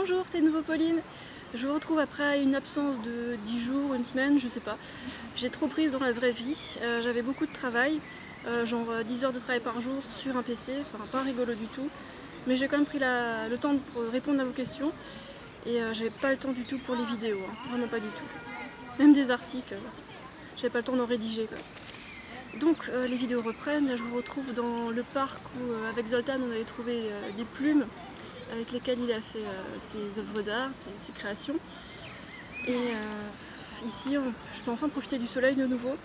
Bonjour, c'est nouveau Pauline. Je vous retrouve après une absence de 10 jours, une semaine, je sais pas. J'ai trop prise dans la vraie vie, j'avais beaucoup de travail, genre 10 heures de travail par jour sur un PC, enfin pas rigolo du tout. Mais j'ai quand même pris le temps pour répondre à vos questions et j'avais pas le temps du tout pour les vidéos, vraiment pas du tout. Même des articles, j'avais pas le temps d'en rédiger quoi. Donc les vidéos reprennent, là je vous retrouve dans le parc où avec Zoltan on avait trouvé des plumes avec lesquelles il a fait ses œuvres d'art, ses créations. Et ici je peux enfin profiter du soleil de nouveau.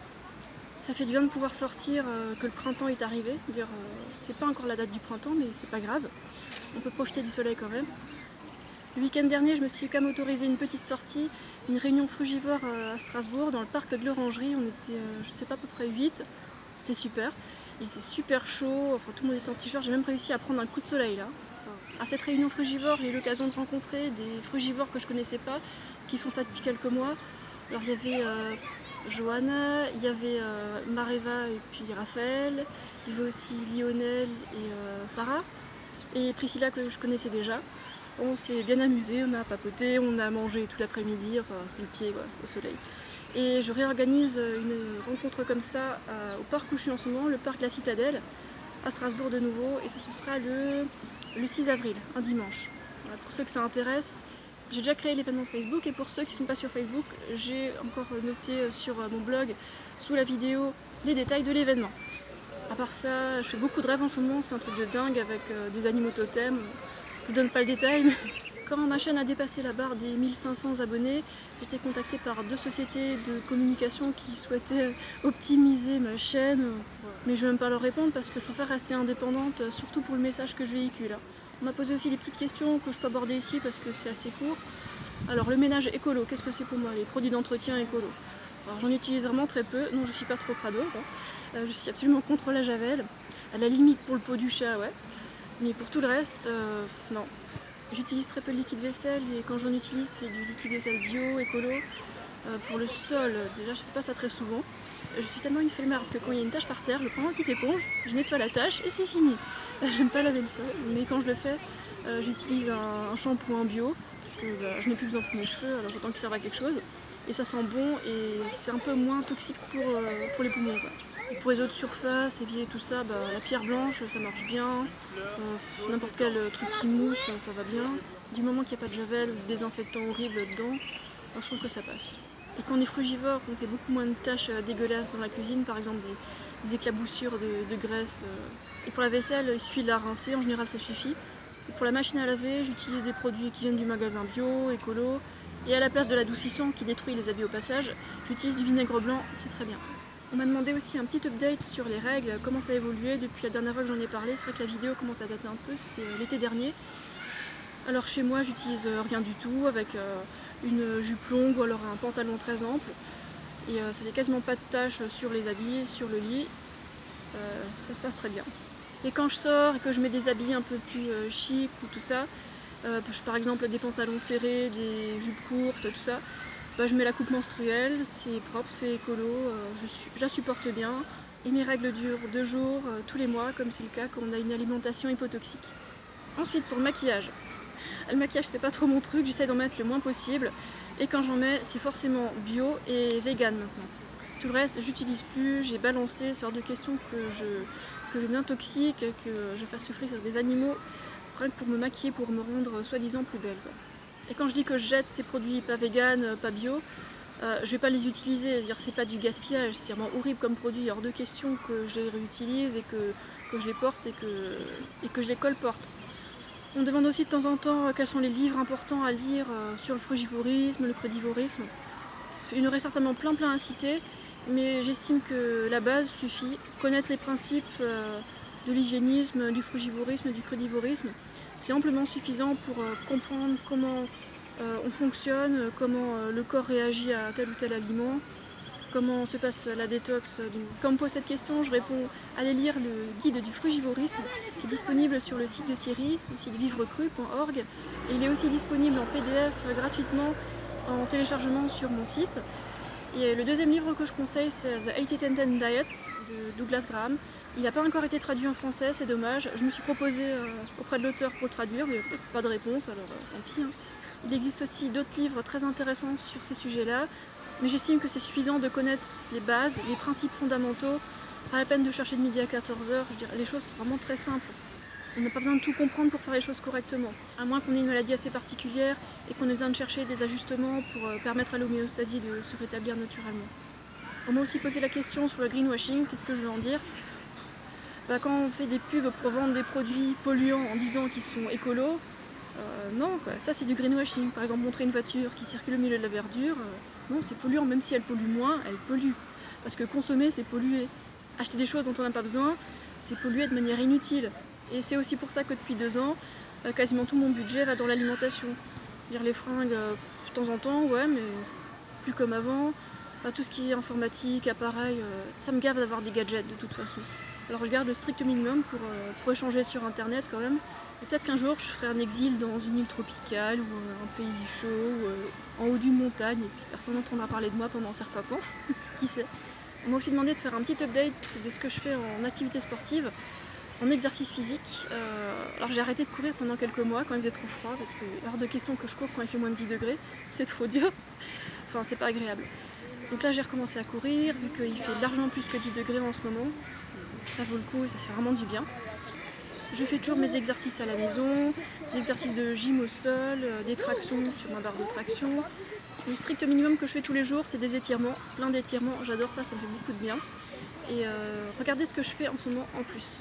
Ça fait du bien de pouvoir sortir, que le printemps est arrivé. C'est pas encore la date du printemps mais c'est pas grave, on peut profiter du soleil quand même. Le week-end dernier, je me suis quand même autorisé une petite sortie, une réunion frugivore à Strasbourg, dans le parc de l'Orangerie. On était, je sais pas, à peu près 8. C'était super. Il faisait super chaud, enfin, tout le monde était en t-shirt. J'ai même réussi à prendre un coup de soleil là. À cette réunion frugivore, j'ai eu l'occasion de rencontrer des frugivores que je connaissais pas, qui font ça depuis quelques mois. Alors il y avait Johanna, il y avait Mareva et puis Raphaël, il y avait aussi Lionel et Sarah, et Priscilla que je connaissais déjà. On s'est bien amusé, on a papoté, on a mangé tout l'après-midi, enfin c'était le pied quoi, au soleil. Et je réorganise une rencontre comme ça au parc où je suis en ce moment, le parc La Citadelle, à Strasbourg de nouveau, et ça ce sera le 6 avril, un dimanche. Voilà, pour ceux que ça intéresse, j'ai déjà créé l'événement Facebook, et pour ceux qui ne sont pas sur Facebook, j'ai encore noté sur mon blog, sous la vidéo, les détails de l'événement. À part ça, je fais beaucoup de rêves en ce moment, c'est un truc de dingue avec des animaux totems. Je vous donne pas le détail, mais quand ma chaîne a dépassé la barre des 1500 abonnés, j'ai été contactée par 2 sociétés de communication qui souhaitaient optimiser ma chaîne. Mais je vais même pas leur répondre parce que je préfère rester indépendante, surtout pour le message que je véhicule. On m'a posé aussi des petites questions que je peux aborder ici parce que c'est assez court. Alors le ménage écolo, qu'est-ce que c'est pour moi? Les produits d'entretien écolo. Alors j'en utilise vraiment très peu, non je suis pas trop crado, je suis absolument contre la javel, à la limite pour le pot du chat, ouais. Mais pour tout le reste, non. J'utilise très peu de liquide vaisselle et quand j'en utilise, c'est du liquide vaisselle bio, écolo. Pour le sol, déjà, je fais pas ça très souvent. Je suis tellement une flemmarde que quand il y a une tache par terre, je prends une petite éponge, je nettoie la tache et c'est fini. J'aime pas laver le sol, mais quand je le fais, j'utilise un shampoing bio parce que je n'ai plus besoin pour mes cheveux, alors autant qu'ils servent à quelque chose. Et ça sent bon et c'est un peu moins toxique pour les poumons, quoi. Et pour les autres surfaces, évier tout ça, la pierre blanche, ça marche bien. N'importe quel truc qui mousse, ça va bien. Du moment qu'il n'y a pas de javel ou de désinfectant horrible dedans, je trouve que ça passe. Et quand on est frugivore, on fait beaucoup moins de tâches dégueulasses dans la cuisine, par exemple des éclaboussures de graisse. Et pour la vaisselle, il suffit de la rincer, en général ça suffit. Et pour la machine à laver, j'utilise des produits qui viennent du magasin bio, écolo. Et à la place de l'adoucissant qui détruit les habits au passage, j'utilise du vinaigre blanc, c'est très bien. On m'a demandé aussi un petit update sur les règles, comment ça a évolué depuis la dernière fois que j'en ai parlé. C'est vrai que la vidéo commence à dater un peu, c'était l'été dernier. Alors chez moi, j'utilise rien du tout, avec une jupe longue ou alors un pantalon très ample. Et ça fait quasiment pas de taches sur les habits, sur le lit. Ça se passe très bien. Et quand je sors et que je mets des habits un peu plus chic ou tout ça, par exemple des pantalons serrés, des jupes courtes, tout ça, je mets la coupe menstruelle, c'est propre, c'est écolo, je la supporte bien. Et mes règles durent 2 jours, tous les mois, comme c'est le cas quand on a une alimentation hypotoxique. Ensuite, pour le maquillage. Le maquillage, c'est pas trop mon truc, j'essaie d'en mettre le moins possible. Et quand j'en mets, c'est forcément bio et vegan maintenant. Tout le reste, j'utilise plus, j'ai balancé, c'est hors de question que je m'intoxique, que je fasse souffrir des animaux, rien que pour me maquiller, pour me rendre soi-disant plus belle, quoi. Et quand je dis que je jette ces produits pas vegan, pas bio, je vais pas les utiliser, c'est pas du gaspillage, c'est vraiment horrible comme produit, hors de question que je les réutilise et que je les porte et que je les colporte. On me demande aussi de temps en temps quels sont les livres importants à lire sur le frugivorisme, le crudivorisme. Il y en aurait certainement plein à citer, mais j'estime que la base suffit. Connaître les principes de l'hygiénisme, du frugivorisme, du crudivorisme, c'est amplement suffisant pour comprendre comment on fonctionne, comment le corps réagit à tel ou tel aliment, comment se passe la détox. Quand on me pose cette question, je réponds allez lire le guide du frugivorisme qui est disponible sur le site de Thierry, le site vivrecru.org. Et il est aussi disponible en PDF gratuitement en téléchargement sur mon site. Et le deuxième livre que je conseille, c'est The 80-10 Diet de Douglas Graham. Il n'a pas encore été traduit en français, c'est dommage. Je me suis proposée auprès de l'auteur pour le traduire, mais pas de réponse, alors tant pis. Il existe aussi d'autres livres très intéressants sur ces sujets-là, mais j'estime que c'est suffisant de connaître les bases, les principes fondamentaux, pas la peine de chercher de midi à 14h, les choses sont vraiment très simples. On n'a pas besoin de tout comprendre pour faire les choses correctement, à moins qu'on ait une maladie assez particulière et qu'on ait besoin de chercher des ajustements pour permettre à l'homéostasie de se rétablir naturellement. On m'a aussi posé la question sur le greenwashing, qu'est-ce que je veux en dire ? Quand on fait des pubs pour vendre des produits polluants en disant qu'ils sont écolos, non, quoi. Ça c'est du greenwashing. Par exemple, montrer une voiture qui circule au milieu de la verdure, non, c'est polluant, même si elle pollue moins, elle pollue. Parce que consommer, c'est polluer. Acheter des choses dont on n'a pas besoin, c'est polluer de manière inutile. Et c'est aussi pour ça que depuis 2 ans, quasiment tout mon budget va dans l'alimentation. Dire les fringues, de temps en temps, ouais, mais plus comme avant. Tout ce qui est informatique, appareil, ça me gave d'avoir des gadgets de toute façon. Alors je garde le strict minimum pour échanger sur internet quand même. Et peut-être qu'un jour je ferai un exil dans une île tropicale ou un pays chaud ou en haut d'une montagne et puis personne n'entendra parler de moi pendant un certain temps. Qui sait. On m'a aussi demandé de faire un petit update de ce que je fais en activité sportive, en exercice physique. Alors j'ai arrêté de courir pendant quelques mois quand il faisait trop froid parce que hors de question que je cours quand il fait moins de 10 degrés, c'est trop dur. Enfin c'est pas agréable. Donc là j'ai recommencé à courir, vu qu'il fait largement plus que 10 degrés en ce moment, ça vaut le coup et ça fait vraiment du bien. Je fais toujours mes exercices à la maison, des exercices de gym au sol, des tractions sur ma barre de traction. Le strict minimum que je fais tous les jours, c'est des étirements, plein d'étirements, j'adore ça, ça me fait beaucoup de bien. Et regardez ce que je fais en ce moment en plus.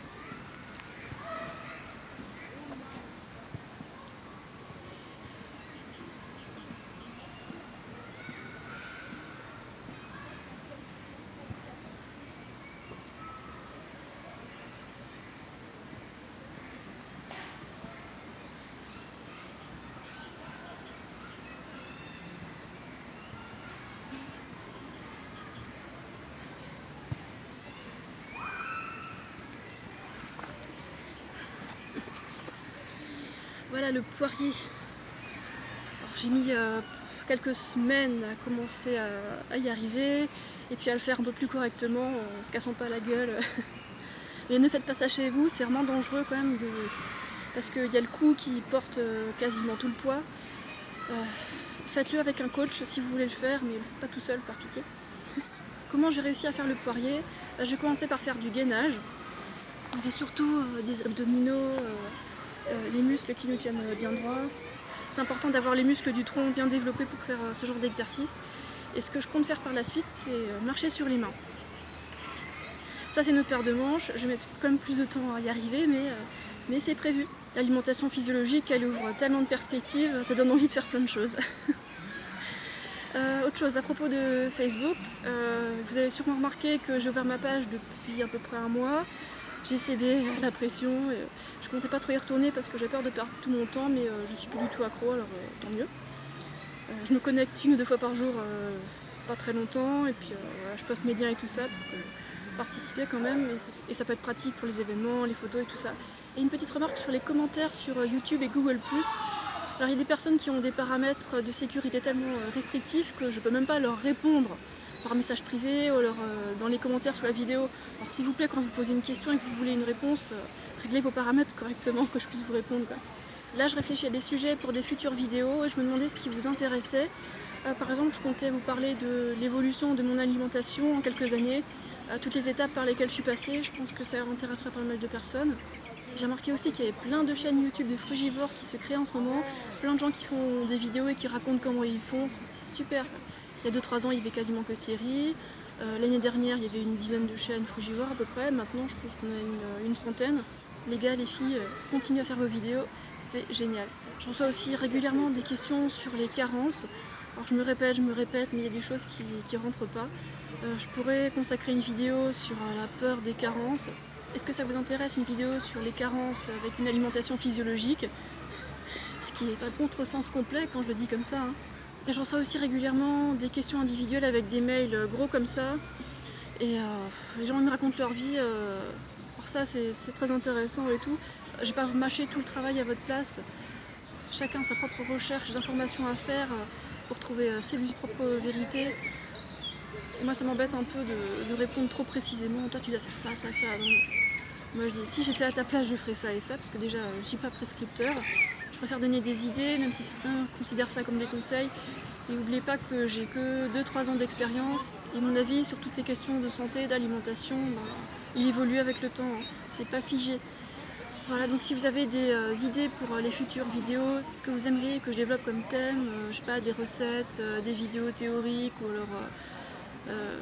Voilà le poirier. Alors, j'ai mis quelques semaines à commencer à y arriver et puis à le faire un peu plus correctement en se cassant pas la gueule. Mais ne faites pas ça chez vous, c'est vraiment dangereux quand même parce qu'il y a le cou qui porte quasiment tout le poids. Faites-le avec un coach si vous voulez le faire, mais pas tout seul, par pitié. Comment j'ai réussi à faire le poirier ? J'ai commencé par faire du gainage. On fait surtout des abdominaux, les muscles qui nous tiennent bien droit. C'est important d'avoir les muscles du tronc bien développés pour faire ce genre d'exercice. Et ce que je compte faire par la suite, c'est marcher sur les mains. Ça c'est notre paire de manches, je vais mettre quand même plus de temps à y arriver, mais c'est prévu. L'alimentation physiologique, elle ouvre tellement de perspectives, ça donne envie de faire plein de choses. Autre chose, à propos de Facebook, vous avez sûrement remarqué que j'ai ouvert ma page depuis à peu près un mois. J'ai cédé à la pression, je comptais pas trop y retourner parce que j'ai peur de perdre tout mon temps, mais je suis plus du tout accro, alors tant mieux. Je me connecte 1 ou 2 fois par jour, pas très longtemps, et puis voilà, je poste mes liens et tout ça pour participer quand même, et ça peut être pratique pour les événements, les photos et tout ça. Et une petite remarque sur les commentaires sur YouTube et Google+. Alors il y a des personnes qui ont des paramètres de sécurité tellement restrictifs que je peux même pas leur répondre par message privé ou alors dans les commentaires sur la vidéo. Alors s'il vous plaît, quand vous posez une question et que vous voulez une réponse, réglez vos paramètres correctement, que je puisse vous répondre, quoi. Là je réfléchis à des sujets pour des futures vidéos et je me demandais ce qui vous intéressait. Par exemple, je comptais vous parler de l'évolution de mon alimentation en quelques années, toutes les étapes par lesquelles je suis passée. Je pense que ça intéresserait pas mal de personnes. J'ai remarqué aussi qu'il y avait plein de chaînes YouTube de frugivores qui se créent en ce moment, plein de gens qui font des vidéos et qui racontent comment ils font, c'est super. Il y a 2-3 ans, il y avait quasiment que Thierry. L'année dernière, il y avait une dizaine de chaînes frugivores à peu près. Maintenant, je pense qu'on a une trentaine. Les gars, les filles, continuez à faire vos vidéos, c'est génial. Je reçois aussi régulièrement des questions sur les carences. Alors je me répète, mais il y a des choses qui rentrent pas. Je pourrais consacrer une vidéo sur la peur des carences. Est-ce que ça vous intéresse, une vidéo sur les carences avec une alimentation physiologique ? Ce qui est un contresens complet quand je le dis comme ça. Et je reçois aussi régulièrement des questions individuelles avec des mails gros comme ça. Et les gens me racontent leur vie. Alors ça, c'est très intéressant et tout. Je vais pas vous mâcher tout le travail à votre place. Chacun sa propre recherche d'informations à faire pour trouver ses propres vérités. Et moi, ça m'embête un peu de répondre trop précisément. Toi, tu dois faire ça, ça. Donc, moi, je dis, si j'étais à ta place, je ferais ça et ça, parce que déjà, je suis pas prescripteur. Je préfère donner des idées, même si certains considèrent ça comme des conseils. Et n'oubliez pas que j'ai que 2-3 ans d'expérience et mon avis sur toutes ces questions de santé, d'alimentation, il évolue avec le temps, hein. C'est pas figé. Voilà, donc si vous avez des idées pour les futures vidéos, ce que vous aimeriez que je développe comme thème, je sais pas, des recettes, des vidéos théoriques ou alors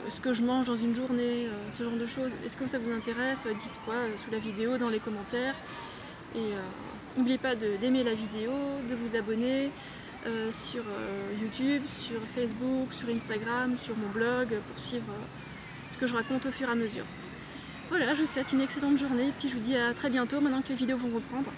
ce que je mange dans une journée, ce genre de choses. Est-ce que ça vous intéresse? Dites-moi sous la vidéo, dans les commentaires. Et n'oubliez pas d'aimer la vidéo, de vous abonner sur YouTube, sur Facebook, sur Instagram, sur mon blog, pour suivre ce que je raconte au fur et à mesure. Voilà, je vous souhaite une excellente journée et puis je vous dis à très bientôt maintenant que les vidéos vont reprendre.